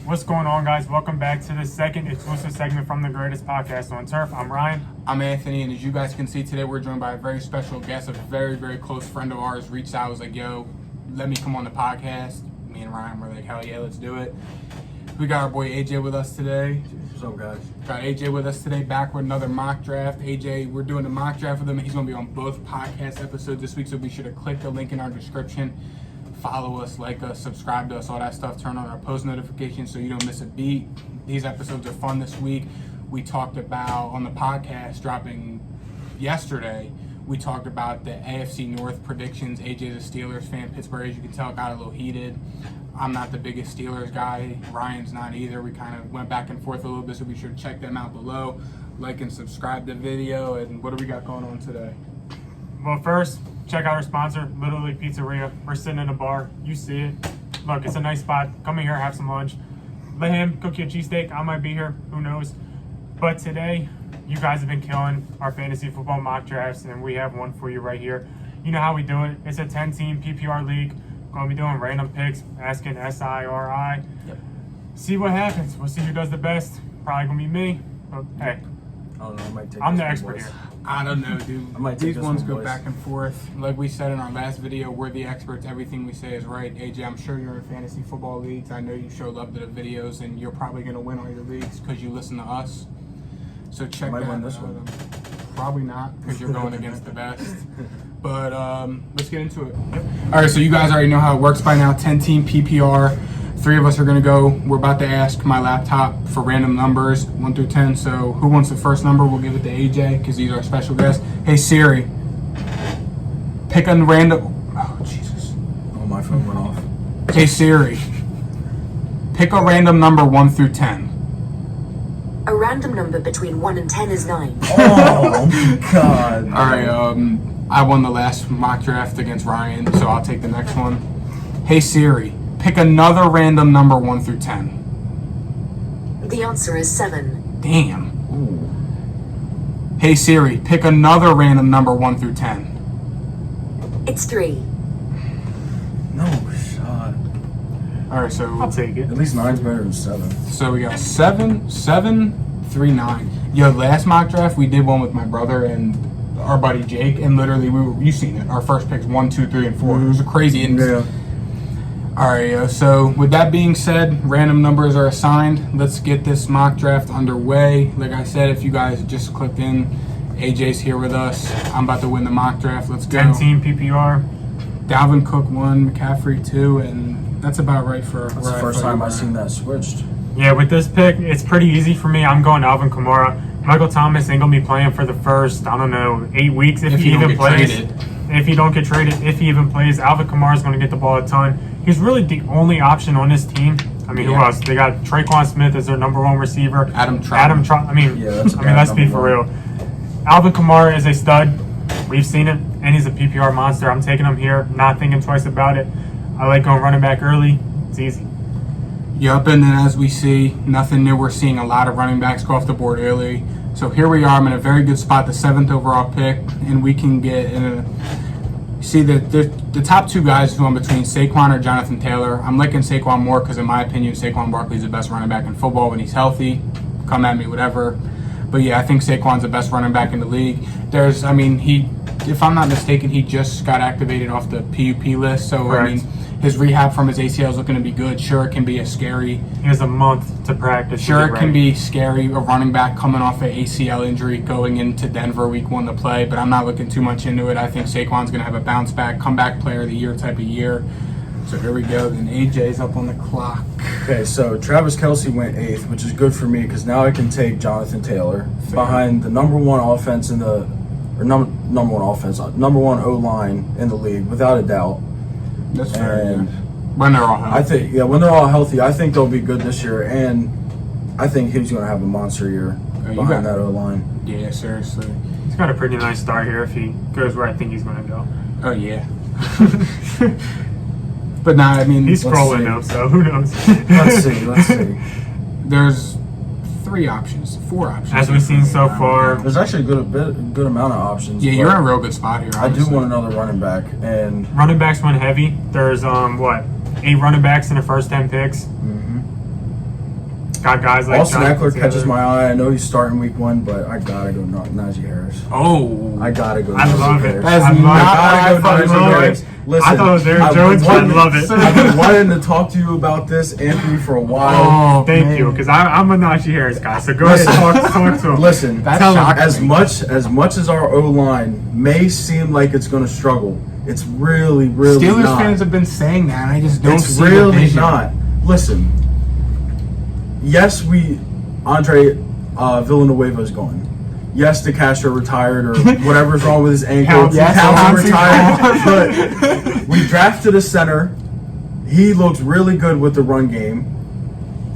What's going on, guys? Welcome back to the second exclusive segment from the greatest podcast on turf. I'm Ryan. I'm Anthony, and as you guys can see today, we're joined by a very special guest, a very, very close friend of ours. Reached out, was like, yo, let me come on the podcast. Me and Ryan were like, hell yeah, let's do it. We got our boy AJ with us today. What's up, guys? Got AJ with us today, back with another mock draft. AJ, we're doing a mock draft with him. He's going to be on both podcast episodes this week, so be sure to click the link in our description. Follow us, like us, subscribe to us, all that stuff. Turn on our post notifications so you don't miss a beat. These episodes are fun this week. We talked about, on the podcast dropping yesterday, we talked about the AFC North predictions. AJ's a Steelers fan. Pittsburgh, as you can tell, got a little heated. I'm not the biggest Steelers guy. Ryan's not either. We kind of went back and forth a little bit, so be sure to check them out below. Like and subscribe to the video. And what do we got going on today? Well, first, check out our sponsor, Literally Pizzeria. We're sitting in a bar. You see it. Look, it's a nice spot. Come in here, have some lunch. Let him cook you a cheesesteak. I might be here. Who knows? But today, you guys have been killing our fantasy football mock drafts, and we have one for you right here. You know how we do it. It's a 10-team PPR league. Going to be doing random picks, asking SIRI. Yep. See what happens. We'll see who does the best. Probably going to be me. But, hey, I don't know. I might take I'm this the one, expert boys. here. I don't know, dude. I might take These this ones one, go boys. back and forth. Like we said in our last video, we're the experts. Everything we say is right. AJ, I'm sure you're in fantasy football leagues. I know you show love to the videos, and you're probably going to win all your leagues because you listen to us. So check Might that win this out. one. Probably not, because you're going against the best. But let's get into it. All right, so you guys already know how it works by now. 10-team PPR. 3 of us are going to go. We're about to ask my laptop for random numbers, 1 through 10. So who wants the first number? We'll give it to AJ, because he's our special guest. Hey, Siri, pick a random... Oh, Jesus. Oh, my phone went off. Hey, Siri, pick a random number 1 through 10. A random number between 1 and 10 is 9. Oh, my God. All right, I won the last mock draft against Ryan, so I'll take the next one. Hey, Siri, pick another random number 1 through 10. The answer is 7. Damn. Ooh. Hey, Siri, pick another random number 1 through 10. It's 3. No shot. All right, so I'll take it. At least 9's better than 7. so we got 7, 3, 9. Yo, last mock draft we did one with my brother and our buddy Jake, and literally you seen it. Our first picks 1, 2, 3, and 4. It was a crazy. Yeah. All right, so with that being said, random numbers are assigned. Let's get this mock draft underway. Like I said, if you guys just clicked in, AJ's here with us. I'm about to win the mock draft. Let's go. 10-team PPR. Dalvin Cook 1, McCaffrey 2, and that's about right for That's where the first thought time you I've were. seen that switched. Yeah, with this pick, it's pretty easy for me. I'm going Alvin Kamara. Michael Thomas ain't going to be playing for the first, 8 weeks if he don't even get plays. traded. If he don't get traded, if he even plays, Alvin Kamara is going to get the ball a ton. He's really the only option on this team. I mean, who Yeah. else? They got Traquan Smith as their number 1 receiver. Adam Troutman. I Yeah, that's a bad let's be number for one. real. Alvin Kamara is a stud. We've seen it, and he's a PPR monster. I'm taking him here, not thinking twice about it. I like going running back early. It's easy. Yup, and then as we see, nothing new. We're seeing a lot of running backs go off the board early. So here we are. I'm in a very good spot, the 7th overall pick, and we can get in a... See, the top 2 guys who I'm between, Saquon or Jonathan Taylor. I'm liking Saquon more because, in my opinion, Saquon Barkley's the best running back in football when he's healthy. Come at me, whatever. But yeah, I think Saquon's the best running back in the league. If I'm not mistaken, he just got activated off the PUP list. So, Correct. his rehab from his ACL is looking to be good. Sure, it can be a scary... He has a month to practice. to Sure, get it can ready. be scary, a running back coming off an ACL injury going into Denver week 1 to play, but I'm not looking too much into it. I think Saquon's going to have a bounce back, comeback player of the year type of year. So here we go. Then AJ's up on the clock. Okay, so Travis Kelce went 8th, which is good for me because now I can take Jonathan Taylor behind the number 1 offense in the... Or number 1 offense, number 1 O-line in the league, without a doubt. That's fair. And Yeah. When they're all healthy. I think, when they're all healthy, I think they'll be good this year, and I think he's going to have a monster year you behind got- that O-line. Yeah, seriously. He's got a pretty nice start here if he goes where I think he's going to go. Oh, yeah. But nah, I mean, He's Let's scrolling see. though, so who knows? Let's see. there's 4 options. As we've seen so far. There's actually a good amount of options. Yeah, but you're in a real good spot here. I do honestly. want another running back, and Running backs went heavy. There's 8 running backs in the first 10 picks. got guys like Austin Jonathan Eckler catches Taylor. my eye. I know he's starting week 1, but I gotta go Najee Harris. Oh, I gotta go. I Najee love it. Harris. That's I love not it. I gotta go I Najee love Harris. it. Listen, I thought it was Aaron I've Jones, been but I wanting- love it. I've been wanting to talk to you about this, Anthony, for a while. oh, Thank man. you, because I'm a Najee Harris guy. So go ahead and talk to him. Listen, That's tell him, shocking. as much as our O-line may seem like it's going to struggle, it's really Steelers not. fans have been saying that, and I just don't It's see the really vision. not. Listen, yes, Andre Villanueva's gone. Yes, DeCastro retired or whatever's wrong with his ankle. Yes, Townsend Pouncey retired. But we drafted a center. He looks really good with the run game.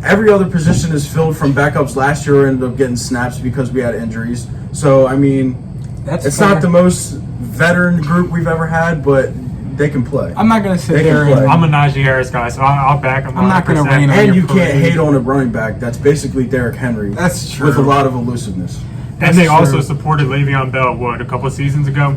Every other position is filled from backups last year ended up getting snaps because we had injuries. So, I mean, That's it's fair. not the most veteran group we've ever had, but they can play. I'm not gonna sit They can there play. and I'm a Najee Harris guy, so I'll back him. I'm not gonna 100%. rain on And your you can't parade. hate on a running back that's basically Derrick Henry. That's true. With a lot of elusiveness. And they That's also true. supported Le'Veon Bell, a couple of seasons ago?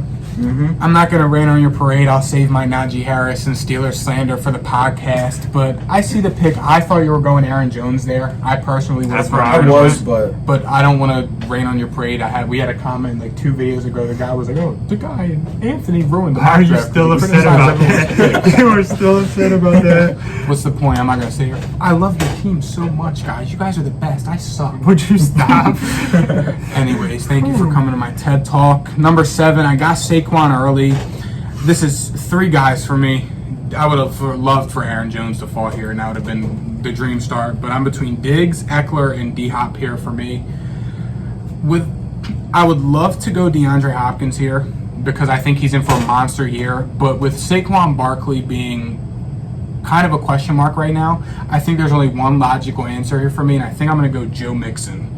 I'm not going to rain on your parade. I'll save my Najee Harris and Steelers slander for the podcast. But I see the pick. I thought you were going Aaron Jones there. I personally would That's have where I I gone. was, but But I don't want to rain on your parade. We had a comment like 2 videos ago. The guy was like, "Oh, the guy Anthony ruined the How are mock you draft. still He upset criticized about everyone's that? pick." You are still upset about that? What's the point? I'm not going to sit here. I love your team so much, guys. You guys are the best. I suck. Would you stop? Anyways, thank you for coming to my TED Talk. Number 7, I got Saquon early. This is 3 guys for me. I would have loved for Aaron Jones to fall here, and that would have been the dream start. But I'm between Diggs, Eckler, and D-Hop here for me. I would love to go DeAndre Hopkins here because I think he's in for a monster year. But with Saquon Barkley being kind of a question mark right now, I think there's only one logical answer here for me, and I think I'm going to go Joe Mixon.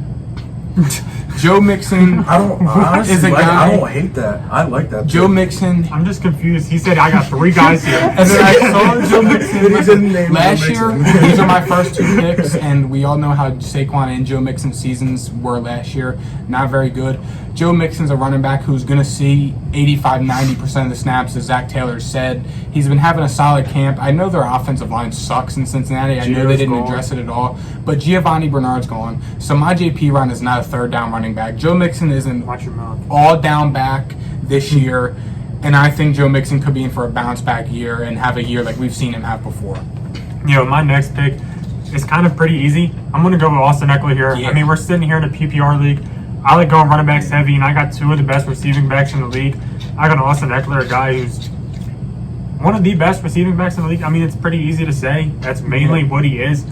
Joe Mixon I don't honestly is a guy. I don't hate that. I like that. Joe pick. Mixon. I'm just confused. He said I got 3 guys here. And then I saw Joe He Mixon didn't name last Joe year. Mixon. These are my first 2 picks, and we all know how Saquon and Joe Mixon seasons were last year. Not very good. Joe Mixon's a running back who's going to see 85-90% of the snaps, as Zach Taylor said. He's been having a solid camp. I know their offensive line sucks in Cincinnati. I know they Gio's didn't gone. address it at all. But Giovanni Bernard's gone. Samaje Perine is not a third down running back. Joe Mixon is an Watch your mouth. all down back this year, and I think Joe Mixon could be in for a bounce back year and have a year like we've seen him have before. My next pick is kind of pretty easy. I'm going to go with Austin Eckler here. Yeah. I mean, we're sitting here in a PPR league. I like going running backs heavy, and I got 2 of the best receiving backs in the league. I got Austin Eckler, a guy who's one of the best receiving backs in the league. I mean, it's pretty easy to say. That's mainly what he is.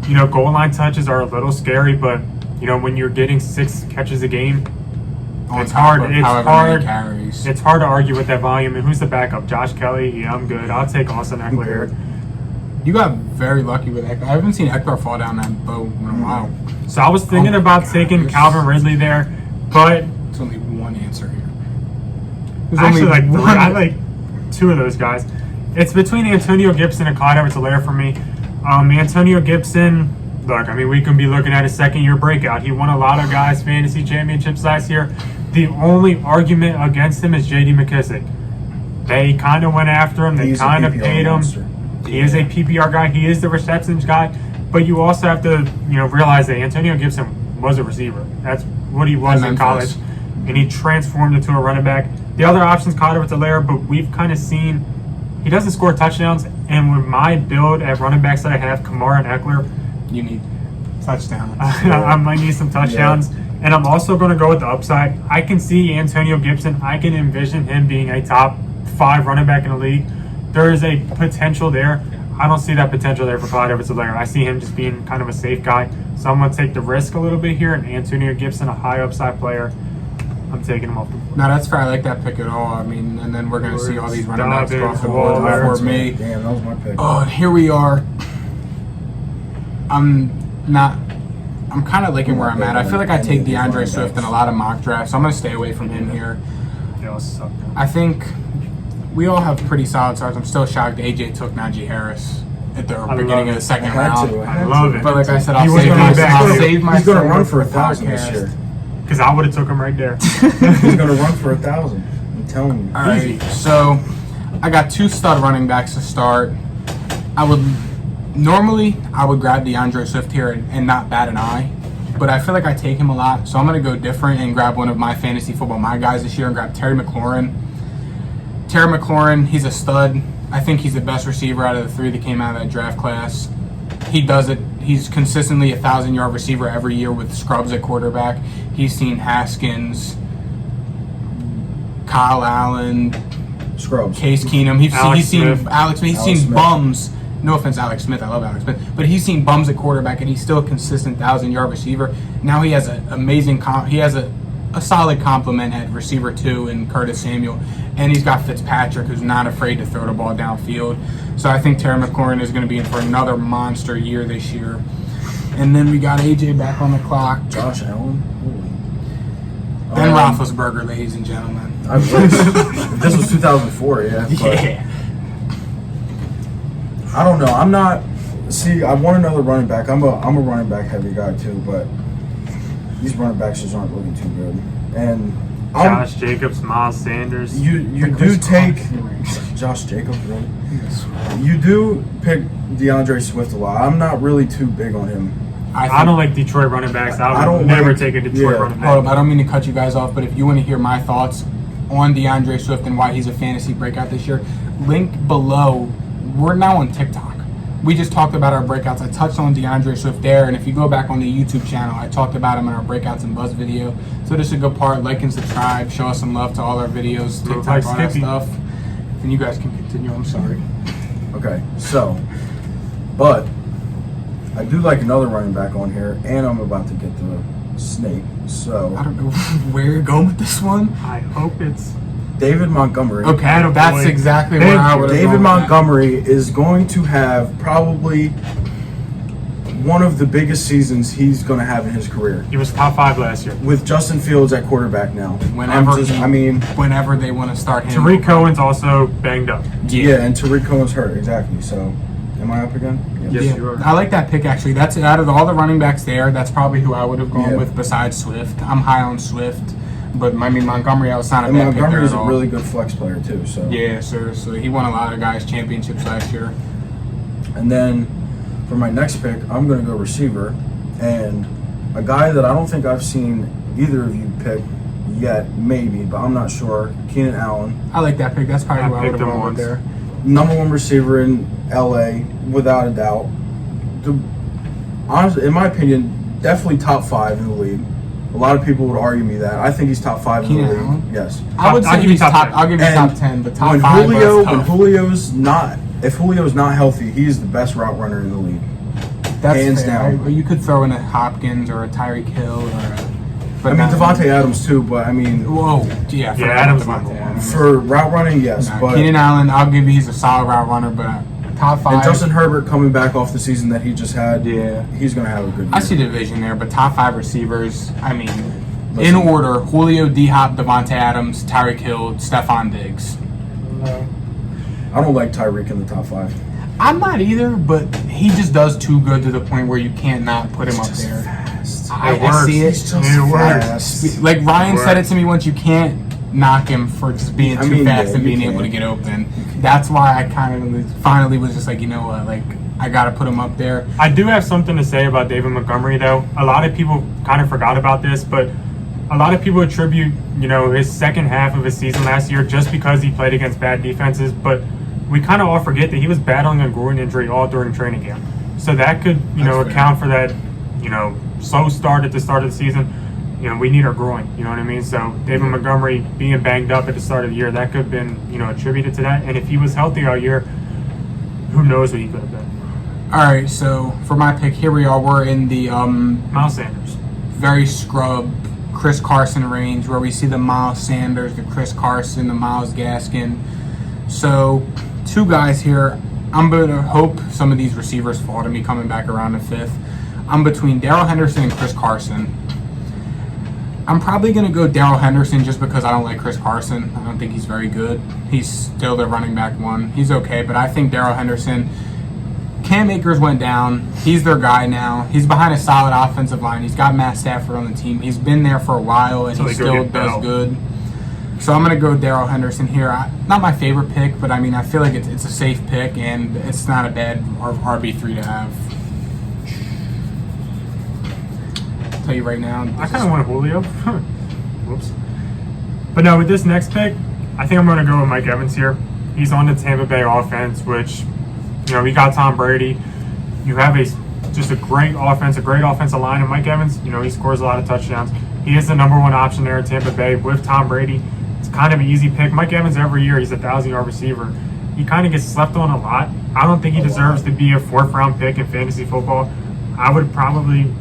Yeah. Goal line touches are a little scary, but, when you're getting 6 catches a game, it's top hard. of It's however hard. many carries. It's hard to argue with that volume. And who's the backup? Josh Kelly? Yeah, I'm good. I'll take Austin Eckler here. You got very lucky with Eckler. I haven't seen Eckler fall down that boat in a while. So I was thinking Oh, about God. taking Calvin Ridley there, but There's only one answer here. There's I actually only like 3. one. I like 2 of those guys. It's between Antonio Gibson and Clyde Edwards-Helaire for me. Antonio Gibson, look, I mean, we can be looking at a second-year breakout. He won a lot of guys' fantasy championships last year. The only argument against him is J.D. McKissick. They kind of went after him. They He's a kind of PPR paid him. monster. He is a PPR guy. He is the receptions guy. But you also have to, realize that Antonio Gibson was a receiver. That's what he was in Memphis. college. And he transformed into a running back. The other option's Clyde Edwards-Helaire, but we've kind of seen he doesn't score touchdowns. And with my build at running backs that I have, Kamara and Eckler, You need touchdowns. I might need some touchdowns. And I'm also going to go with the upside. I can see Antonio Gibson. I can envision him being a top 5 running back in the league. There is a potential there. I don't see that potential there for Clyde Edwards-Helaire. I see him just being kind of a safe guy. So I'm going to take the risk a little bit here. And Antonio Gibson, a high upside player, I'm taking him off the board. No, that's fair. I like that pick at all. I mean, and then we're going to see all these running backs go off the Dobbins, board Waller. before me. Damn, that was my pick. Oh, here we are. I'm kind of liking where I'm at. I feel like I take DeAndre Swift in a lot of mock drafts, so I'm going to stay away from him here. Yeah, let's suck them. I think we all have pretty solid starts. I'm still shocked AJ took Najee Harris at the love beginning of it. the second I had round. to. I love it. But like I said, He I'll was save gonna my be back. I'll save my He's gonna story run for the 1,000 this podcast. year. Because I would have took him right there. He's gonna run for 1,000. I'm telling you. All right, so I got 2 stud running backs to start. I would Normally, I would grab DeAndre Swift here and not bat an eye, but I feel like I take him a lot, so I'm going to go different and grab one of my fantasy football my guys this year and grab Terry McLaurin. Terry McLaurin, he's a stud. I think he's the best receiver out of the 3 that came out of that draft class. He does it. He's consistently a 1,000-yard receiver every year with scrubs at quarterback. He's seen Haskins, Kyle Allen, Scrubs. Case Keenum. He's seen Alex Smith. He's Alex seen Smith. bums. No offense, Alex Smith. I love Alex Smith, but he's seen bums at quarterback, and he's still a consistent 1,000-yard receiver. Now he has an amazing. He has a solid complement at receiver 2 in Curtis Samuel, and he's got Fitzpatrick, who's not afraid to throw the ball downfield. So I think Terry McLaurin is going to be in for another monster year this year. And then we got AJ back on the clock. Josh Allen. Ben Roethlisberger, ladies and gentlemen. This was 2004, yeah. But Yeah. I don't know. I'm not. See, I want another running back. I'm a running back heavy guy too, but these running backs just aren't looking too good. And Josh Jacobs, Miles Sanders. you do take Josh Jacobs, really. You do pick DeAndre Swift a lot. I'm not really too big on him. I don't like Detroit running backs. I I would don't never like- take a Detroit yeah. running back. Hold up, I don't mean to cut you guys off, but if you want to hear my thoughts on DeAndre Swift and why he's a fantasy breakout this year, link below. We're now on TikTok. We just talked about our breakouts. I touched on DeAndre Swift there, and if you go back on the YouTube channel, I talked about him in our breakouts and buzz video. So this is a good part. Like and subscribe. Show us some love to all our videos, Look TikTok, like all that Skippy. stuff. And you guys can continue. I'm sorry. Okay, so, but I do like another running back on here, and I'm about to get the snake. So I don't know where you're going with this one. I hope it's David Montgomery. Okay, Attaboy. that's exactly Thank where I you. would have David gone with that. Montgomery is going to have probably one of the biggest seasons he's going to have in his career. he was top 5 last year. With Justin Fields at quarterback now. Whenever I whenever they want to start him. Tariq Cohen's also banged up. yeah, and Tariq Cohen's hurt, exactly. So, am I up again? Yes, Yeah, you are. I like that pick actually. That's out of all the running backs there. That's probably who I would have gone Yeah. with besides Swift. I'm high on Swift, but I mean Montgomery. I was not a And bad pick there Montgomery is at a all. really good flex player, too. So. Yeah, seriously, he won a lot of guys championships last year. And then for my next pick, I'm going to go receiver. And a guy that I don't think I've seen either of you pick yet, maybe, but I'm not sure, Keenan Allen. I like that pick. That's probably I who I would picked have him gone with once. there. Number 1 receiver in LA, without a doubt. Honestly, in my opinion, definitely top 5 in the league. A lot of people would argue me that. I think he's top 5 in Keenan the league. Allen? Yes. I would I'll say give you he's top top. 10. I'll give you And top 10, but top when 5. Julio, but when it's tough. Julio's not, if Julio's not healthy, he's the best route runner in the league. That's hands fair. down. You could throw in a Hopkins or a Tyreek Hill or. I mean, Devontae Adams too, but I mean, Whoa, yeah, Yeah, Adams Devontae number one. Adams. for route running, yes, Nah, but Keenan Allen, I'll give you, he's a solid route runner, but top 5. and Justin Herbert coming back off the season that he just had, Yeah. he's gonna have a good year. I see the division there, but top 5 receivers, I mean, in Listen. order, Julio, D-Hop, Devontae Adams, Tyreek Hill, Stephon Diggs. I don't like Tyreek in the top 5. I'm not either, but he just does too good to the point where you can't not put him up there. Fast. I works. see it. He's just It works. fast. Like Ryan said it works. to me once, you can't knock him for just being I too mean, fast yeah, and you being able to can't. get open. That's why I kind of finally was just like, you know what, like I gotta put him up there. I do have something to say about David Montgomery, though. A lot of people kind of forgot about this, but a lot of people attribute, his second half of his season last year just because he played against bad defenses. But we kind of all forget that he was battling a groin injury all during training camp. So that could, That's fair. account for that, slow start at the start of the season. We need our groin, you know what I mean? So David Montgomery being banged up at the start of the year, that could have been, attributed to that. And if he was healthy all year, who knows what he could have been. All right, so for my pick, here we are. We're in the Miles Sanders. very scrub Chris Carson range where we see the Miles Sanders, the Chris Carson, the Miles Gaskin. So 2 guys here. I'm going to hope some of these receivers fall to me coming back around the 5th. I'm between Darrell Henderson and Chris Carson. I'm probably going to go Darrell Henderson just because I don't like Chris Carson. I don't think he's very good. He's still their running back 1. He's okay, but I think Darrell Henderson... Cam Akers went down. He's their guy now. He's behind a solid offensive line. He's got Matt Stafford on the team. He's been there for a while, and Until he they go still get does Bell. good. So I'm going to go Darrell Henderson here. Not my favorite pick, but I mean, I feel like it's a safe pick, and it's not a bad RB3 to have. I'll tell you right now. I kind of want Julio. Whoops. But no, with this next pick, I think I'm going to go with Mike Evans here. He's on the Tampa Bay offense, which, we got Tom Brady. You have just a great offensive line. And Mike Evans, he scores a lot of touchdowns. He is the number one option there in Tampa Bay with Tom Brady. It's kind of an easy pick. Mike Evans, every year, he's a 1,000-yard receiver. He kind of gets slept on a lot. I don't think he deserves to be a 4th-round pick in fantasy football. I would probably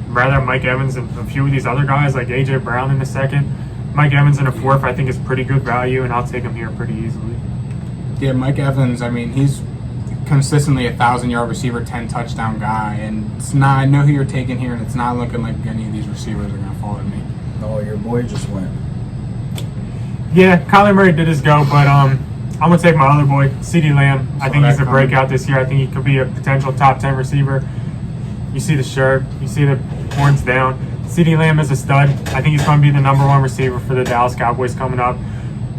rather have Mike Evans than a few of these other guys like A.J. Brown in the 2nd. Mike Evans in a 4th, I think, is pretty good value, and I'll take him here pretty easily. Yeah, Mike Evans, I mean, he's consistently a 1,000-yard receiver, 10-touchdown guy, and it's not. I know who you're taking here, and it's not looking like any of these receivers are going to fall to me. Oh, your boy just went. Yeah, Kyler Murray did his go, but I'm going to take my other boy, CeeDee Lamb. I think he's a breakout this year. I think he could be a potential top 10 receiver. You see the shirt. You see the horns down. CeeDee Lamb is a stud. I think he's going to be the number 1 receiver for the Dallas Cowboys coming up.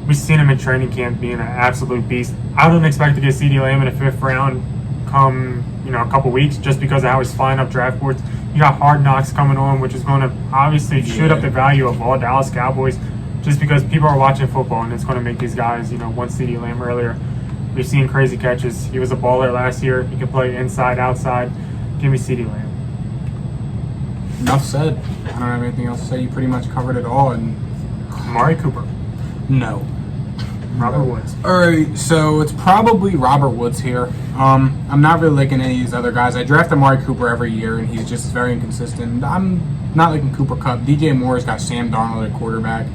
We've seen him in training camp being an absolute beast. I don't expect to get CeeDee Lamb in the 5th round come, a couple weeks just because of how he's flying up draft boards. You got Hard Knocks coming on, which is going to obviously shoot up the value of all Dallas Cowboys just because people are watching football, and it's going to make these guys, want CeeDee Lamb earlier. We've seen crazy catches. He was a baller last year. He can play inside, outside. Give me CeeDee Lamb. Enough said. I don't have anything else to say. You pretty much covered it all. And Amari Cooper. No. Robert Woods. All right, so it's probably Robert Woods here. I'm not really liking any of these other guys. I draft Amari Cooper every year, and he's just very inconsistent. I'm not liking Cooper Kupp. DJ Moore's got Sam Darnold at quarterback.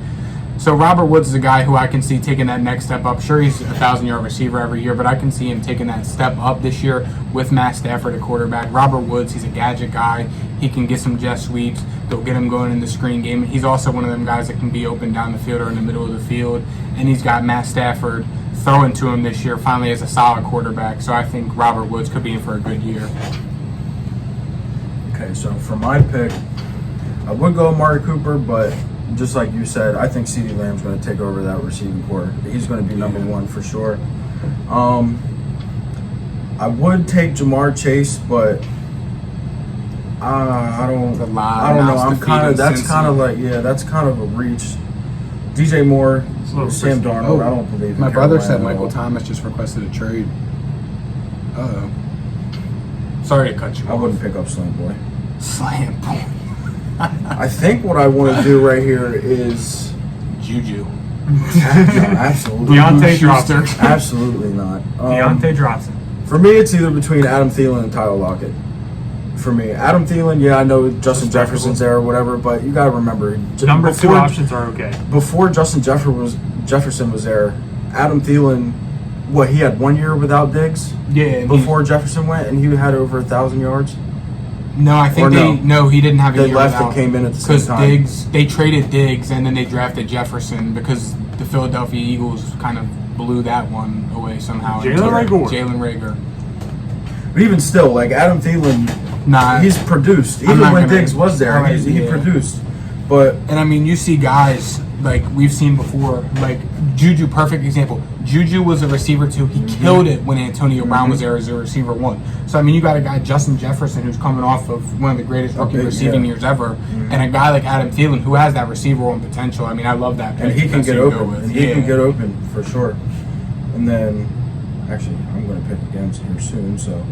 So Robert Woods is a guy who I can see taking that next step up. Sure, he's a 1,000-yard receiver every year, but I can see him taking that step up this year with Matt Stafford at quarterback. Robert Woods, he's a gadget guy. He can get some jet sweeps. They'll get him going in the screen game. He's also one of them guys that can be open down the field or in the middle of the field. And he's got Matt Stafford throwing to him this year finally as a solid quarterback. So I think Robert Woods could be in for a good year. Okay, so for my pick, I would go Amari Cooper, but just like you said, I think CeeDee Lamb's going to take over that receiving core. He's going to be number 1 for sure. I would take Jamar Chase, but I don't know. That's kind of a reach. DJ Moore, Sam Darnold. I don't believe in my brother said Carolina Michael Thomas just requested a trade. Sorry to cut you off. I wouldn't pick up Slam Boy. Slam Boy. I think what I want to do right here is Juju. No, absolutely. Deontay Dropson. Absolutely not. Deontay Dropson. For me, it's either between Adam Thielen and Tyler Lockett. For me, Adam Thielen, yeah, I know Justin Jefferson's there or whatever, but you got to remember, number 2 options are okay. Before Justin Jefferson was there, Adam Thielen, he had 1 year without Diggs. Yeah. Before Jefferson went, and he had over 1,000 yards. No, I think he didn't have a year. They left and came in at the same time. Because they traded Diggs and then they drafted Jefferson because the Philadelphia Eagles kind of blew that one away somehow. Jalen Reagor. But even still, Adam Thielen, he's produced. Even when Diggs was there, he produced. But and I mean, you see guys like we've seen before, like Juju, perfect example. Juju was a receiver 2. He killed it when Antonio Brown was there as a receiver 1. So I mean, you got a guy Justin Jefferson who's coming off of one of the greatest rookie receiving years ever, and a guy like Adam Thielen who has that receiver 1 potential. I mean, I love that. And he can get open. He can get open for sure. And then, actually, I'm going to pick again here soon. So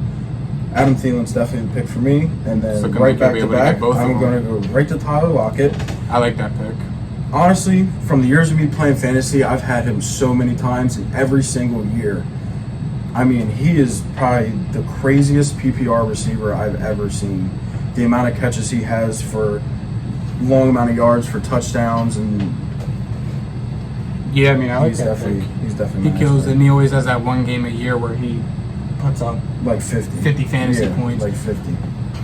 Adam Thielen's definitely the pick for me. And then right back to back, I'm going to go right to Tyler Lockett. I like that pick. Honestly, from the years of me playing fantasy, I've had him so many times, and every single year. I mean, he is probably the craziest PPR receiver I've ever seen. The amount of catches he has for long amount of yards for touchdowns, and yeah, I mean, I like that pick. He's definitely he kills it, and he always has that one game a year where he puts up like 50 fantasy points. Like 50.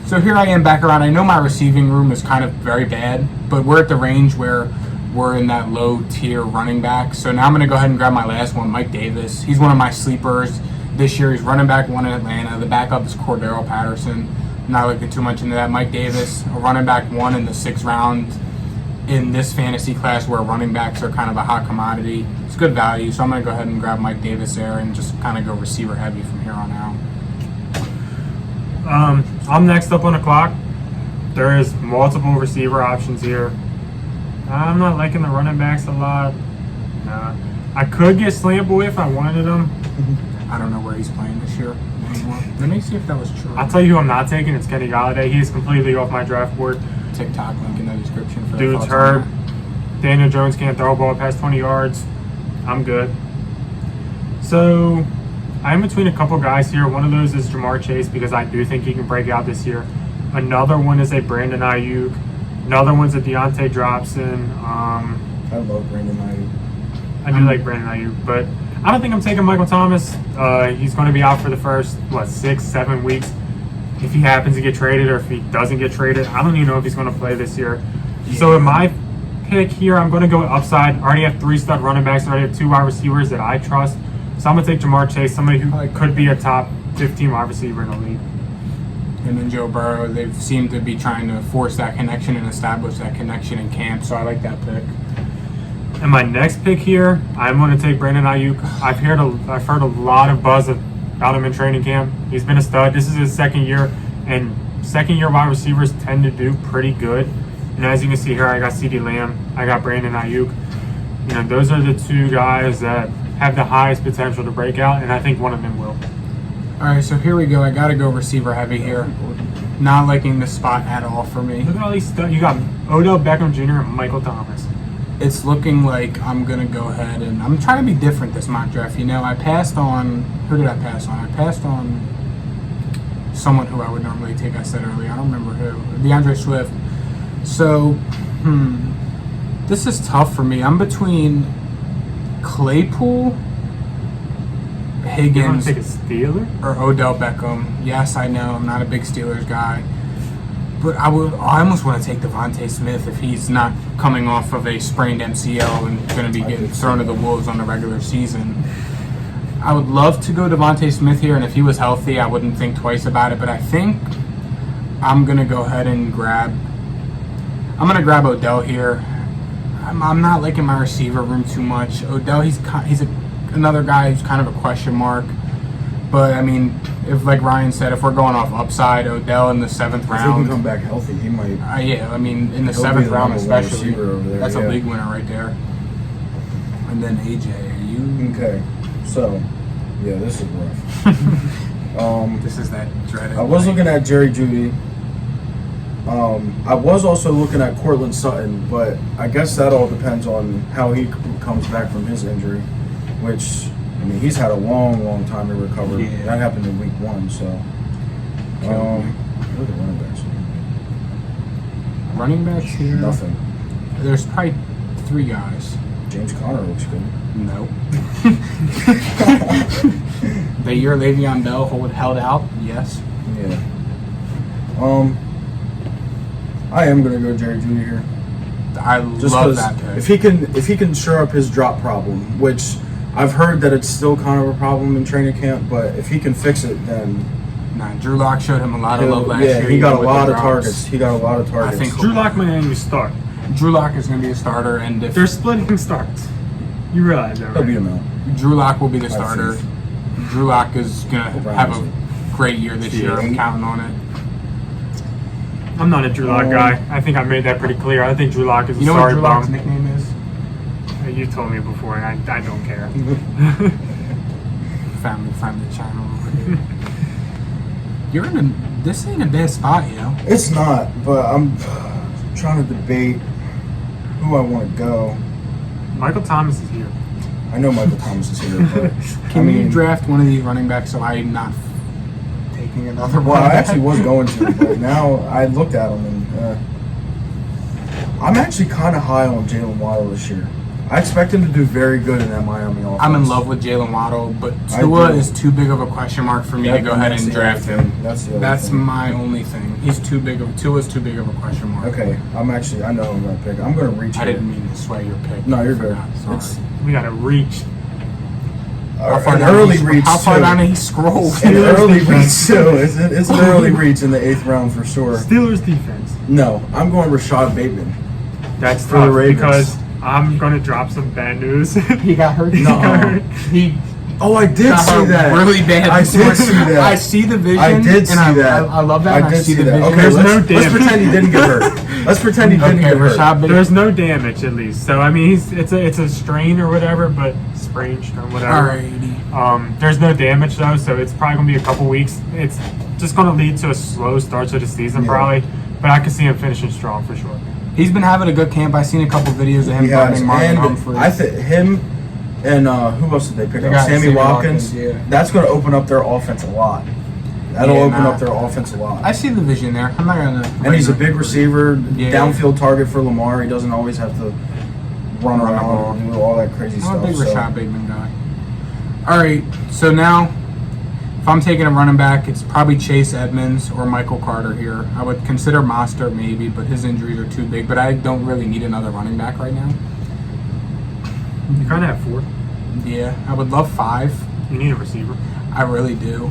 So here I am back around. I know my receiving room is kind of very bad, but we're at the range where we're in that low tier running back. So now I'm going to go ahead and grab my last one, Mike Davis. He's one of my sleepers this year. He's running back 1 in Atlanta. The backup is Cordero Patterson. I'm not looking too much into that. Mike Davis, a running back 1 in the 6th round. in this fantasy class where running backs are kind of a hot commodity. It's good value, so I'm going to go ahead and grab Mike Davis there and just kind of go receiver heavy from here on out. I'm next up on the clock. There is multiple receiver options here. I'm not liking the running backs a lot. I could get Slant Boy if I wanted him. I don't know where he's playing this year anymore. Let me see if that was true. I'll tell you who I'm not taking. It's Kenny Galladay. He is completely off my draft board. TikTok link in the description for Dude's hurt. Daniel Jones can't throw a ball past 20 yards. I'm good. So I'm between a couple guys here. One of those is Jamar Chase because I do think he can break out this year. Another one is a Brandon Ayuk. Another one's a Deontay Dropson. I love Brandon Ayuk. I do like Brandon Ayuk, but I don't think I'm taking Michael Thomas. He's going to be out for the first, 6-7 weeks. If he happens to get traded or if he doesn't get traded, I don't even know if he's going to play this year. Yeah. So in my pick here, I'm going to go upside. I already have 3 stud running backs. I already have 2 wide receivers that I trust. So I'm going to take Jamar Chase, somebody who could be a top 15 wide receiver in the league. And then Joe Burrow, they seem to be trying to force that connection and establish that connection in camp. So I like that pick. And my next pick here, I'm going to take Brandon Ayuk. I've heard a lot of buzz about him in training camp. He's been a stud. This is his second year, and second-year wide receivers tend to do pretty good. And as you can see here, I got CeeDee Lamb, I got Brandon Ayuk. Those are the 2 guys that have the highest potential to break out, and I think one of them will. All right, so here we go. I got to go receiver heavy here. Not liking this spot at all for me. Look at all these studs. You got Odell Beckham Jr. and Michael Thomas. It's looking like I'm going to go ahead and I'm trying to be different this mock draft. I passed on, who did I pass on? I passed on someone who I would normally take, I said earlier. I don't remember who. DeAndre Swift. So, this is tough for me. I'm between Claypool, Higgins, You want to take a Steeler? or Odell Beckham. Yes, I know. I'm not a big Steelers guy. But I almost want to take Devontae Smith if he's not coming off of a sprained MCL and going to be getting thrown to the wolves on the regular season. I would love to go Devontae Smith here, and if he was healthy, I wouldn't think twice about it. But I think I'm going to go ahead and grab Odell here. I'm not liking my receiver room too much. Odell, he's another guy who's kind of a question mark. But, if, like Ryan said, if we're going off upside, Odell in the 7th round. If he can come back healthy, he might. In the 7th round especially. That's a league winner right there. And then AJ, are you? Okay. So, yeah, this is rough. This is that dreaded. I was looking at Jerry Jeudy. I was also looking at Cortland Sutton, but I guess that all depends on how he comes back from his injury, which... he's had a long time to recover. Yeah. That happened in week 1, so. What are the running backs? Running backs here? Nothing. There's probably 3 guys. James Conner looks good. No. The year Le'Veon Bell held out? Yes. Yeah. I am gonna go Jerry Jeudy here. I Just love that pick. If he can shore up his drop problem, which I've heard that it's still kind of a problem in training camp, but if he can fix it, then Drew Lock showed him a lot of love last year. Yeah, he got a with lot the of targets. He got a lot of targets. I think Drew Lock might even start. Drew Lock is going to be a starter, and if They're splitting starts. You realize that, He'll right? beat him out. Drew Lock will be the starter. Drew Lock is going to have a great year this year. I'm counting on it. I'm not a Drew Lock guy. I think I made that pretty clear. I think Drew Lock is a You know what sorry Drew Lock's bum. nickname is? You told me before, and I don't care. Family channel over here. This ain't a bad spot, It's not, but I'm trying to debate who I want to go. Michael Thomas is here. I know Michael Thomas is here, but Can you draft one of these running backs so I'm not taking another one? Well, I actually was going to, but now I looked at him and I'm actually kind of high on Jalen Waddle this year. I expect him to do very good in that Miami offense. I'm in love with Jalen Waddle, but Tua is too big of a question mark for me to go ahead and draft him. That's my only thing. Tua's too big of a question mark. Okay, I know I'm going to pick. I'm going to reach. I didn't mean to sway your pick. No, you're good. We got to reach. An early reach. How far down did he scroll? An early reach too. It's an early reach in the 8th round for sure. Steelers defense. No, I'm going Rashad Bateman. That's For the tough Ravens. because I'm gonna drop some bad news. He got hurt. No. He Oh, I did got see hurt that. really bad. I did see that. I see the vision. I did see and that. I love that. I did see the that. vision. Okay, There's no let's damage. pretend he didn't get hurt. Let's pretend he didn't Okay, get hurt. Rashad, There's no damage at least. So I mean, it's a strain or whatever, but sprain or whatever. Alrighty. There's no damage though, so it's probably gonna be a couple weeks. It's just gonna lead to a slow start to the season Yeah. probably, but I can see him finishing strong for sure. He's been having a good camp. I've seen a couple videos of him He has, finding Marlon and Humphrey. I think him and who else did they pick They up? got Sammy Sammy Watkins. Watkins, yeah. That's going to open up their offense a lot. That'll Yeah, open nah. up their offense a lot. I see the vision there. I'm not gonna. And he's a big receiver, Yeah. downfield target for Lamar. He doesn't always have to run Run the around ball. and do all that crazy I'm stuff. a big so. Rashad Bateman guy. All right, so now if I'm taking a running back, it's probably Chase Edmonds or Michael Carter here. I would consider Mostert maybe, but his injuries are too big. But I don't really need another running back right now. You kind of have 4. Yeah, I would love 5. You need a receiver. I really do.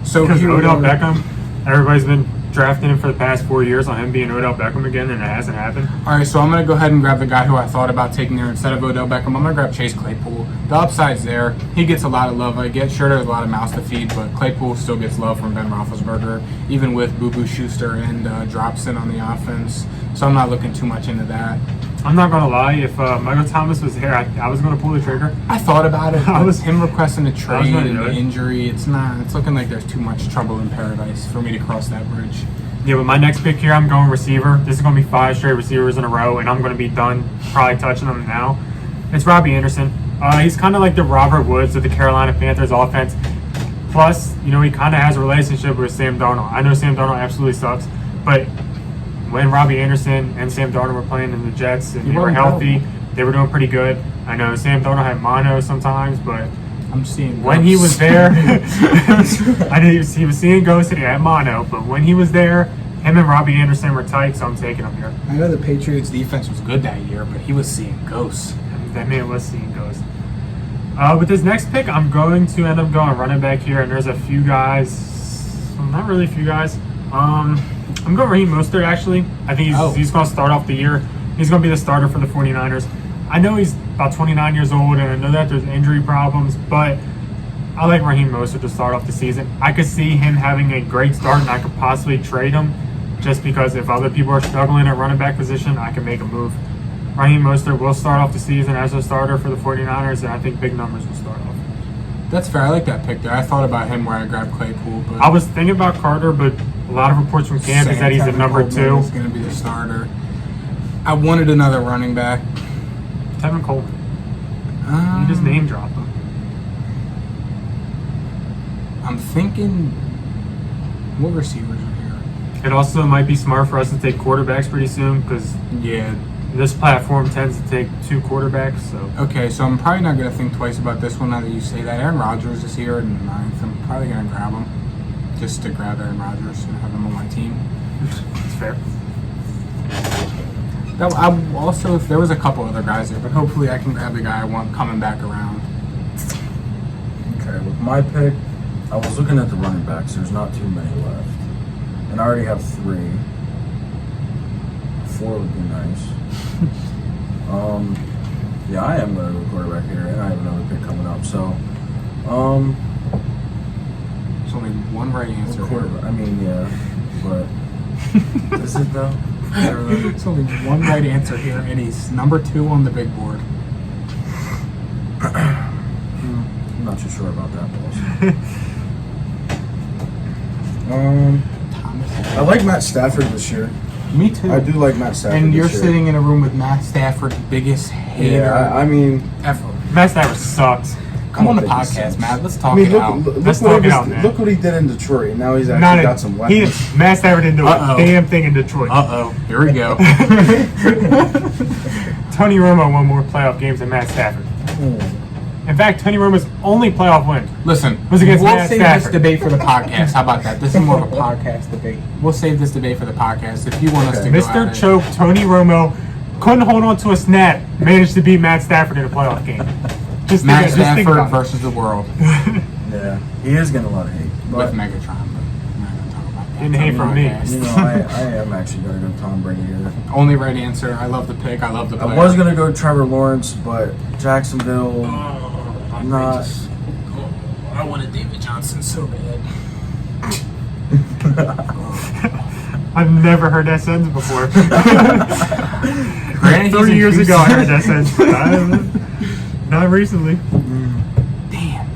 So Because here we Odell go. Beckham, everybody's been drafting him for the past 4 years on him being Odell Beckham again, and it hasn't happened. All right, so I'm going to go ahead and grab the guy who I thought about taking there instead of Odell Beckham. I'm going to grab Chase Claypool. The upside's there. He gets a lot of love. I get sure there's a lot of mouths to feed, but Claypool still gets love from Ben Roethlisberger, even with Boo Boo Schuster and Dropson on the offense. So I'm not looking too much into that. I'm not gonna lie, if Michael Thomas was here, I was gonna pull the trigger. I thought about it. I But was- him requesting a I was trade gonna and do the it. injury. It's not. It's looking like there's too much trouble in paradise for me to cross that bridge. Yeah, but my next pick here, I'm going receiver. This is going to be 5 straight receivers in a row, and I'm going to be done probably touching them now. It's Robbie Anderson. He's kind of like the Robert Woods of the Carolina Panthers offense. Plus, you know, he kind of has a relationship with Sam Darnold. I know Sam Darnold absolutely sucks, but when Robbie Anderson and Sam Darnold were playing in the Jets and they were healthy, they were doing pretty good. I know Sam Darnold had mono sometimes, but I'm seeing when he was ghosts. there, I knew he was seeing ghosts and he had mono, but when he was there, him and Robbie Anderson were tight, so I'm taking him here. I know the Patriots defense was good that year, but he was seeing ghosts. That man was seeing ghosts. With this next pick, I'm going to end up going running back here, and there's a few guys, well, not really a few guys. I'm going Raheem Mostert, actually. I think he's going to start off the year. He's going to be the starter for the 49ers. I know he's about 29 years old, and I know that there's injury problems, but I like Raheem Mostert to start off the season. I could see him having a great start, and I could possibly trade him just because if other people are struggling at running back position, I can make a move. Raheem Mostert will start off the season as a starter for the 49ers, and I think big numbers will start off. That's fair. I like that pick there. I thought about him where I grabbed Claypool, but I was thinking about Carter, but a lot of reports from camp is that he's the number 2. He's going to be the starter. I wanted another running back. Tevin Coleman. You just name dropped him. I'm thinking, what receivers are here? It also might be smart for us to take quarterbacks pretty soon because Yeah. this platform tends to take 2 quarterbacks. So Okay, so I'm probably not going to think twice about this one now that you say that. Aaron Rodgers is here in the 9th. I'm probably going to grab him. Just to grab Aaron Rodgers and have him on my team. it's fair. I also, if there was a couple other guys there, but hopefully I can grab the guy I want coming back around. Okay, with my pick, I was looking at the running backs. There's not too many left. And I already have 3. 4 would be nice. Yeah, I am going to go quarterback here, and I have another pick coming up. So, There's only one right answer. quarterback. I mean, yeah, but is it though? I don't know. There's only one right answer here, and he's number 2 on the big board. I'm not too sure about that, boss. Thomas. I like Matt Stafford this year. Me too. I do like Matt Stafford. And you're this year. sitting in a room with Matt Stafford, biggest hater Yeah, I mean, ever. Matt Stafford sucks. Come on the think he podcast, sucks. Matt. Let's I talk mean, it out. Let's talk it out, man. look what he did in Detroit. Now he's Not actually a- got some weapons. Matt Stafford didn't do Uh-oh. a damn thing in Detroit. Uh-oh. Here we go. Tony Romo won more playoff games than Matt Stafford. In fact, Tony Romo's only playoff win. Listen, Was against we'll Matt save Stafford. this debate for the podcast. How about that? This is more of a podcast debate. We'll save this debate for the podcast if you want us to go at Mr. it. Choke, Tony Romo, couldn't hold on to a snap, managed to beat Matt Stafford in a playoff game. Just Matt think Stafford about it. versus the world Yeah, he is getting a lot of hate. with But Megatron. But I'm not going to talk about Getting hate from me. You know, I am actually going to go Tom Brady here. Only right answer. I love the pick. I love the player. I was going to go Trevor Lawrence, but Jacksonville, not. I wanted David Johnson so bad. I've never heard that sentence before. Granted, 30 years ago I heard that sentence, but not recently. Damn.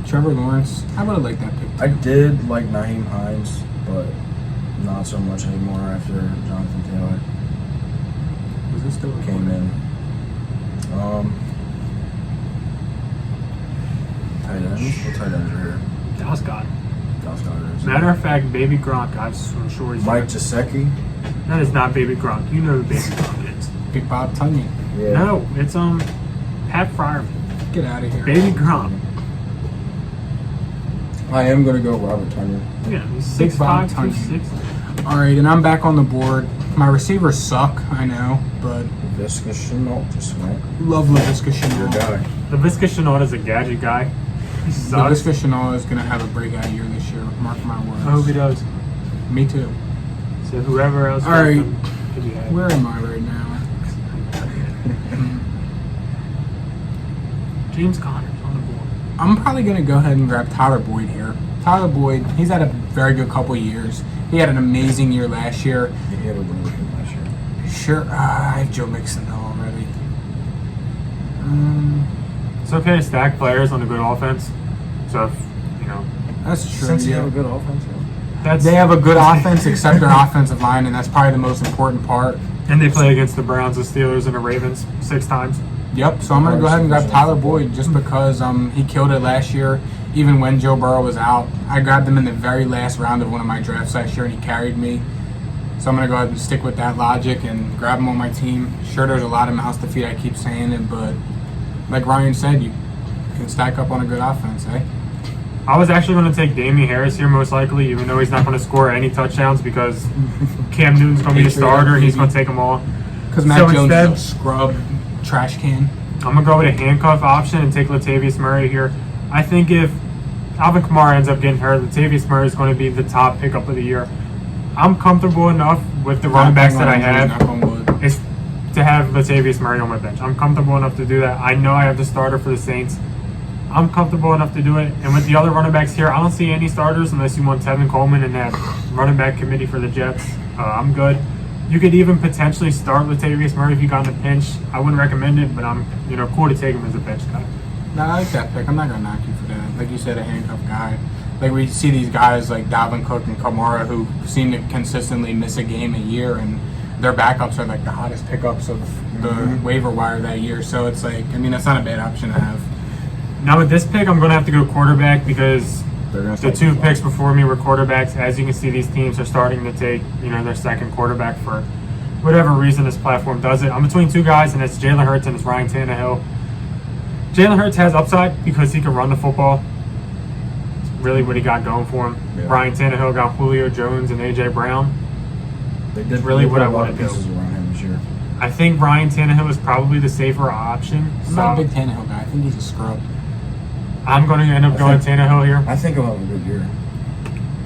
Trevor Lawrence. I would have liked that pick. I did like Naheem Hines, but not so much anymore after Jonathan Taylor Was this still came in. Tight ends? What tight ends are here? Dallas Goddard. Dallas Goddard. Matter of fact, Baby Gronk, I'm sure he's Mike Gesicki? That is not Baby Gronk. You know who Baby Gronk is. Big Bob Tunyon. Yeah. No, it's Pat Fryerman. Get out of here. Baby Gronk. I am going to go Robert Tunyon. Yeah, he's Big Bob 6'5", Tunyon. 260. All right, and I'm back on the board. My receivers suck, I know, but Viscous Chenault just went. love LaVisca Your Chenault. guy. The Visca Chenault is a gadget guy. He sucks. LaVisca Chenault is going to have a breakout year this year. Mark my words. I hope he does. Me too. So whoever else. All right. Could you have? Where am I right now? James Conner on the board. I'm probably going to go ahead and grab Tyler Boyd here. Tyler Boyd, he's had a very good couple years. He had an amazing year last year. He hit a really good last year. Sure, I have Joe Mixon though already. It's okay to stack players on a good offense. So, if, you know, That's true. Since he yeah. have a good offense, yeah. that's They have a good offense except their offensive line, and that's probably the most important part. and they play against the Browns, the Steelers, and the Ravens 6 times. Yep, so I'm going to go ahead and grab Tyler Boyd just because he killed it last year, even when Joe Burrow was out. I grabbed him in the very last round of one of my drafts last year, and he carried me. So I'm going to go ahead and stick with that logic and grab him on my team. Sure, there's a lot of mouths to feed, I keep saying it, but like Ryan said, you can stack up on a good offense, eh? I was actually going to take Damian Harris here most likely, even though he's not going to score any touchdowns because Cam Newton's going to be the starter and he's going to take them all. Because Matt So Jones instead- is a scrub trash can. I'm going to go with a handcuff option and take Latavius Murray here. I think if Alvin Kamara ends up getting hurt, Latavius Murray is going to be the top pickup of the year. I'm comfortable enough with the running backs that I have is to have Latavius Murray on my bench. I'm comfortable enough to do that. I know I have the starter for the Saints. I'm comfortable enough to do it. And with the other running backs here, I don't see any starters unless you want Tevin Coleman and that running back committee for the Jets. I'm good. You could even potentially start Latavius Murray if you got in a pinch. I wouldn't recommend it, but I'm cool to take him as a bench guy. No, I like that pick. I'm not going to knock you for that. Like you said, a handcuff guy. Like we see these guys like Dalvin Cook and Kamara who seem to consistently miss a game a year, and their backups are like the hottest pickups of the waiver wire that year. So it's like, I mean, that's not a bad option to have. Now with this pick, I'm going to have to go quarterback because They're gonna the start two with picks before me were quarterbacks. As you can see, these teams are starting to take, their second quarterback for whatever reason this platform does it. I'm between two guys, and it's Jalen Hurts and it's Ryan Tannehill. Jalen Hurts has upside because he can run the football. It's really what he got going for him. Yeah. Ryan Tannehill got Julio Jones and A.J. Brown. They did really they what put I a lot wanna of do. pieces around him this year. I think Ryan Tannehill is probably the safer option. I'm not a big Tannehill guy. I think he's a scrub. I'm going to end up going Tannehill here. I think he'll have a good year.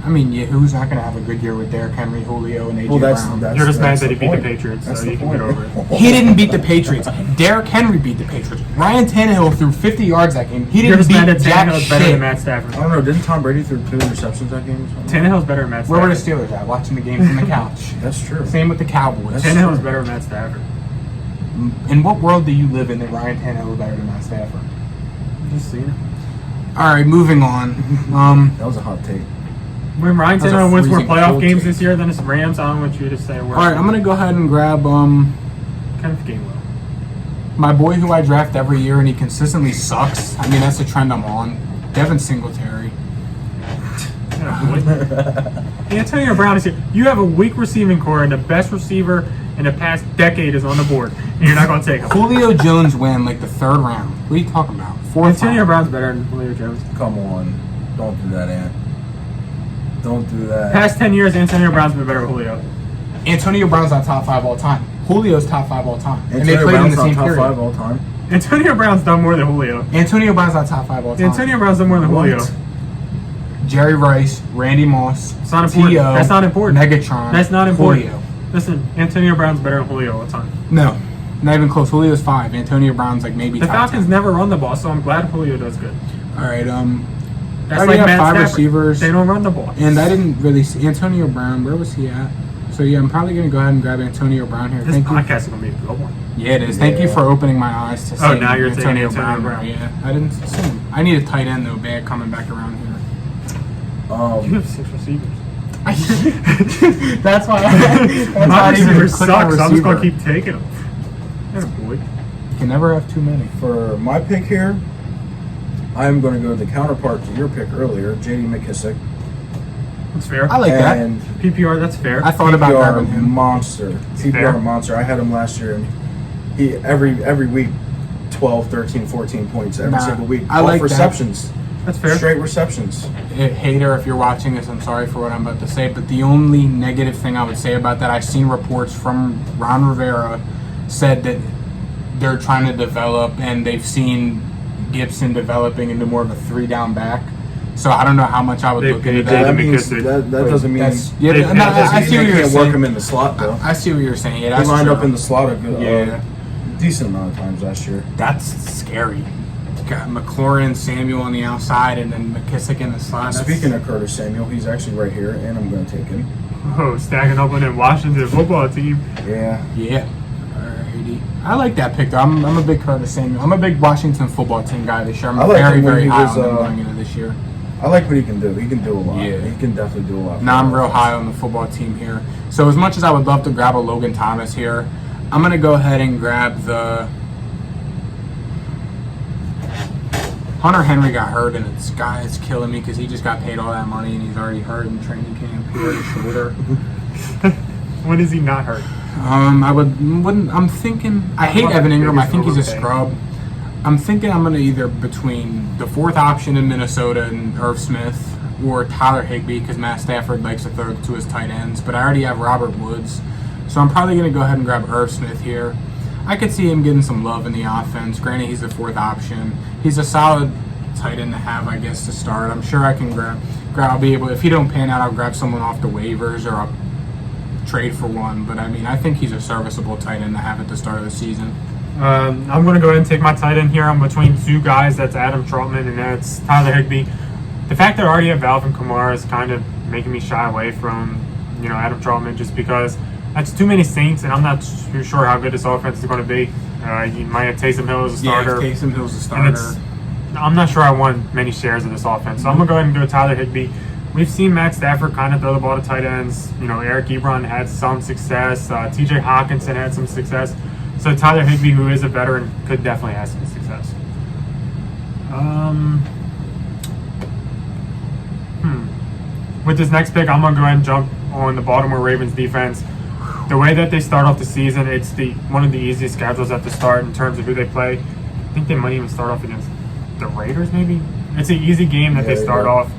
I mean, yeah, who's not going to have a good year with Derrick Henry, Julio, and A.J. Well, Brown? that's You're just mad that's that he the beat the point. Patriots, That's so the you can point. get over it. He didn't beat the Patriots. Derrick Henry beat the Patriots. Ryan Tannehill threw 50 yards that game. He You're didn't just mad beat that jack Tannehill's better shit. than Matt Stafford. I don't know. Didn't Tom Brady throw 2 interceptions that game? or something? Tannehill's better than Matt Where Stafford. were the Steelers at? Watching the game from the couch. That's true. Same with the Cowboys. That's- Tannehill's better than Matt Stafford. In what world do you live in that Ryan Tannehill is better than Matt Stafford? Just seen it. All right, moving on. That was a hot take. When Ryan That's a Tannehill wins more freezing playoff cold games take. this year than it's Rams, I don't want you to say a word. All right, I'm gonna go ahead and grab Kenneth Gainwell. my boy who I draft every year and he consistently sucks. I mean, that's the trend I'm on. Devin Singletary. Antonio Brown is here. You have a weak receiving core, and the best receiver in the past decade is on the board, and you're not going to take him. Julio Jones win like the 3rd round. What are you talking about? 4th Antonio round. Brown's better than Julio Jones. Come on. Don't do that, Ant. Don't do that. Past 10 years, Antonio Brown's been better than Julio. Antonio Brown's not top 5 all time. Julio's top 5 all time. And Antonio they played Brown's in the not same top period. 5 all time. Antonio Brown's done more than Julio. Antonio Brown's not top 5 all time. Antonio Brown's done more than Julio. What? Jerry Rice, Randy Moss, It's not important. T.O., That's not important. Megatron. That's not important. Julio. Listen, Antonio Brown's better than Julio all the time. No, not even close. Julio's 5. Antonio Brown's like maybe The top Falcons 10. never run the ball, so I'm glad Julio does good. All right, That's already like have Matt 5 Stafford. receivers. They don't run the ball. And I didn't really see Antonio Brown. Where was he at? So yeah, I'm probably gonna go ahead and grab Antonio Brown here. This Thank you. podcast is gonna be a good one. Yeah, it is. Thank you Yeah. for opening my eyes to Oh, seeing now you're taking Antonio Antonio Brown. Brown. Yeah, I didn't see him. I need a tight end though, bad coming back around here. You have 6 receivers. That's why. My receiver click on sucks, so I'm just gonna receiver. keep taking them. That's a boy. You can never have too many. For my pick here, I'm going to go the counterpart to your pick earlier, J.D. McKissick. That's fair. I like and PPR, that's fair. I thought about PPR grabbing him. monster. PPR fair. monster. I had him last year, and he every week, 12, 13, 14 points every Nah, single week. I Off like that. receptions. That's fair. Straight receptions. Hater, if you're watching this, I'm sorry for what I'm about to say, but the only negative thing I would say about that, I've seen reports from Ron Rivera said that they're trying to develop and they've seen Gibson developing into more of a 3-down back. So I don't know how much I would They look paid into J.D. that. That means McKissick. that doesn't mean That's, yeah, They- no, they- I see what they you're can't work him saying. in the slot though. I see what you're saying. Yeah, He that's lined true. up in the slot Yeah. decent amount of times last year. That's scary. Got McLaurin, Samuel on the outside, and then McKissick in the slot. Speaking of Curtis Samuel, he's actually right here, and I'm going to take him. Oh, stacking up on that Washington football team. Yeah. Yeah. Alrighty. I like that pick though. I'm a big Curtis Samuel. I'm a big Washington football team guy this year. I'm I like very, him when very he high was, on them going into this year. I like what he can do. He can do a lot. Yeah. He can definitely do a lot. Now I'm real high on the football team here. So as much as I would love to grab a Logan Thomas here, I'm going to go ahead and grab the... Hunter Henry got hurt, and it's killing me because he just got paid all that money, and he's already hurt in training camp here at shoulder. When is he not hurt? I'm thinking... I hate Evan Ingram. I think he's a Biggest scrub. I'm thinking I'm going to either between the 4th option in Minnesota and Irv Smith or Tyler Higbee because Matt Stafford likes to throw to his tight ends, but I already have Robert Woods. So I'm probably going to go ahead and grab Irv Smith here. I could see him getting some love in the offense. Granted, he's the 4th option. He's a solid tight end to have, I guess, to start. I'm sure I can grab I'll be able, if he don't pan out, I'll grab someone off the waivers or I'll trade for one. But I mean, I think he's a serviceable tight end to have at the start of the season. I'm going to go ahead and take my tight end here. I'm between 2 guys. That's Adam Trautman and that's Tyler Higbee. The fact that I already have Alvin Kamara is kind of making me shy away from, Adam Trautman just because that's too many Saints, and I'm not too sure how good this offense is going to be. You might have Taysom Hill as a starter. Yeah, Taysom Hill's a And starter. I'm not sure I want many shares of this offense. So I'm going to go ahead and go Tyler Higbee. We've seen Matt Stafford kind of throw the ball to tight ends. Eric Ebron had some success. TJ Hawkinson had some success. So Tyler Higbee, who is a veteran, could definitely have some success. With this next pick, I'm going to go ahead and jump on the Baltimore Ravens defense. The way that they start off the season, it's one of the easiest schedules at the start in terms of who they play. I think they might even start off against the Raiders, maybe. It's an easy game that they start off,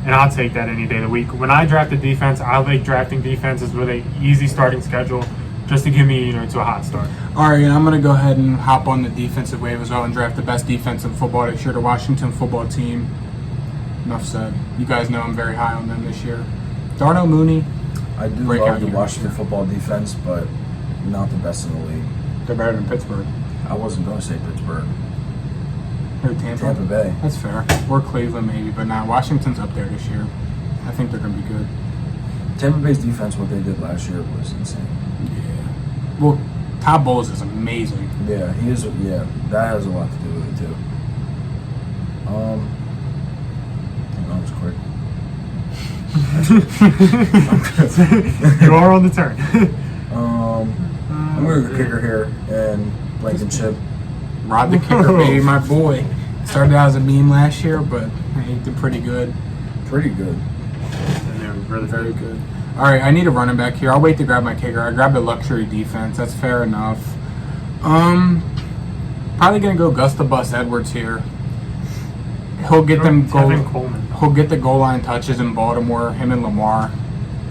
and I'll take that any day of the week. When I draft a defense, I like drafting defenses with an easy starting schedule just to give me, to a hot start. All right, and I'm going to go ahead and hop on the defensive wave as well and draft the best defense in football this year, the Washington football team. Enough said. You guys know I'm very high on them this year. Darnell Mooney. I do Breakout love the year. Washington football defense, but not the best in the league. They're better than Pittsburgh. I wasn't going to say Pittsburgh. Who, Tampa? Tampa Bay. That's fair. Or Cleveland maybe, but now Washington's up there this year. I think they're going to be good. Tampa Bay's defense, what they did last year was insane. Yeah. Well, Todd Bowles is amazing. Yeah, he is. Yeah, that has a lot to do with it too. That was quick. You are on the turn. I'm going to go kicker here and Blankenship. Rod the kicker, baby, my boy. Started out as a meme last year, but he did pretty good. Pretty good. And they're really Very good. All right, I need a running back here. I'll wait to grab my kicker. I grabbed a luxury defense. That's fair enough. Probably gonna go Gus the Bus Edwards here. He'll get them Tevin Coleman. He'll get the goal line touches in Baltimore. Him and Lamar.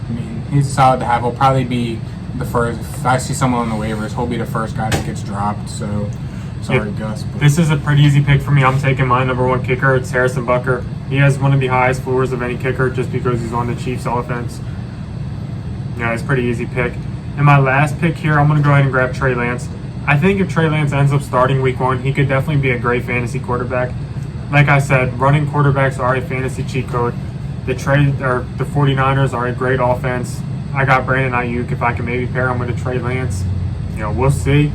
I mean, he's solid to have. He'll probably be the first. If I see someone on the waivers, he'll be the first guy that gets dropped. So Sorry, Gus. But This is a pretty easy pick for me. I'm taking my number 1 kicker. It's Harrison Butker. He has one of the highest floors of any kicker just because he's on the Chiefs offense. Yeah, it's a pretty easy pick. And my last pick here, I'm going to go ahead and grab Trey Lance. I think if Trey Lance ends up starting week 1, he could definitely be a great fantasy quarterback. Like I said, running quarterbacks are a fantasy cheat code. The 49ers are a great offense. I got Brandon Ayuk. If I can maybe pair him with a Trey Lance, we'll see.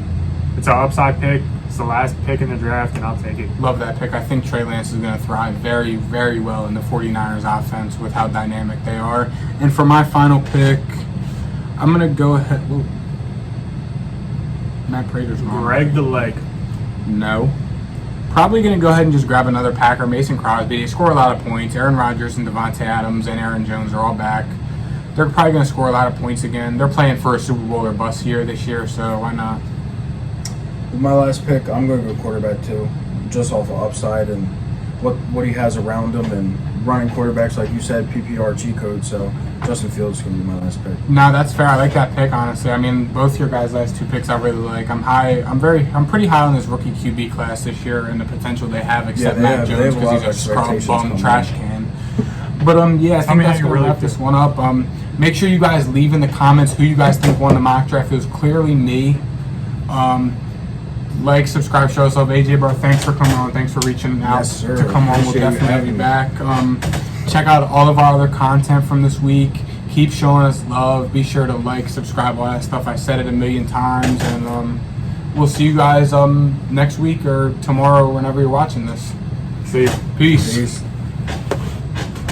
It's an upside pick. It's the last pick in the draft, and I'll take it. love that pick. I think Trey Lance is going to thrive very, very well in the 49ers offense with how dynamic they are. And for my final pick, I'm going to go ahead. Whoa. Matt Prater's wrong. Greg the leg. No. Probably going to go ahead and just grab another Packer, Mason Crosby. They score a lot of points. Aaron Rodgers and Devontae Adams and Aaron Jones are all back. They're probably going to score a lot of points again. They're playing for a Super Bowl or bust year this year, so why not? With my last pick, I'm going to go quarterback too, just off of upside and what he has around him, and running quarterbacks, like you said, PPR cheat code. So Justin Fields is going to be my last pick. No, that's fair. I like that pick, honestly. I mean, both your guys' last 2 picks I really like. I'm pretty high on this rookie QB class this year and the potential they have, except Matt Jones because he's a scrub bum trash can. But I think that's going to wrap this one up. Make sure you guys leave in the comments who you guys think won the mock draft. It was clearly me. Like, subscribe, show us love. AJ, bro, thanks for coming on. Thanks for reaching out to come on. We'll definitely have you back. Check out all of our other content from this week. Keep showing us love. Be sure to like, subscribe, all that stuff. I said it a million times. And we'll see you guys next week or tomorrow, whenever you're watching this. See you. Peace. Peace.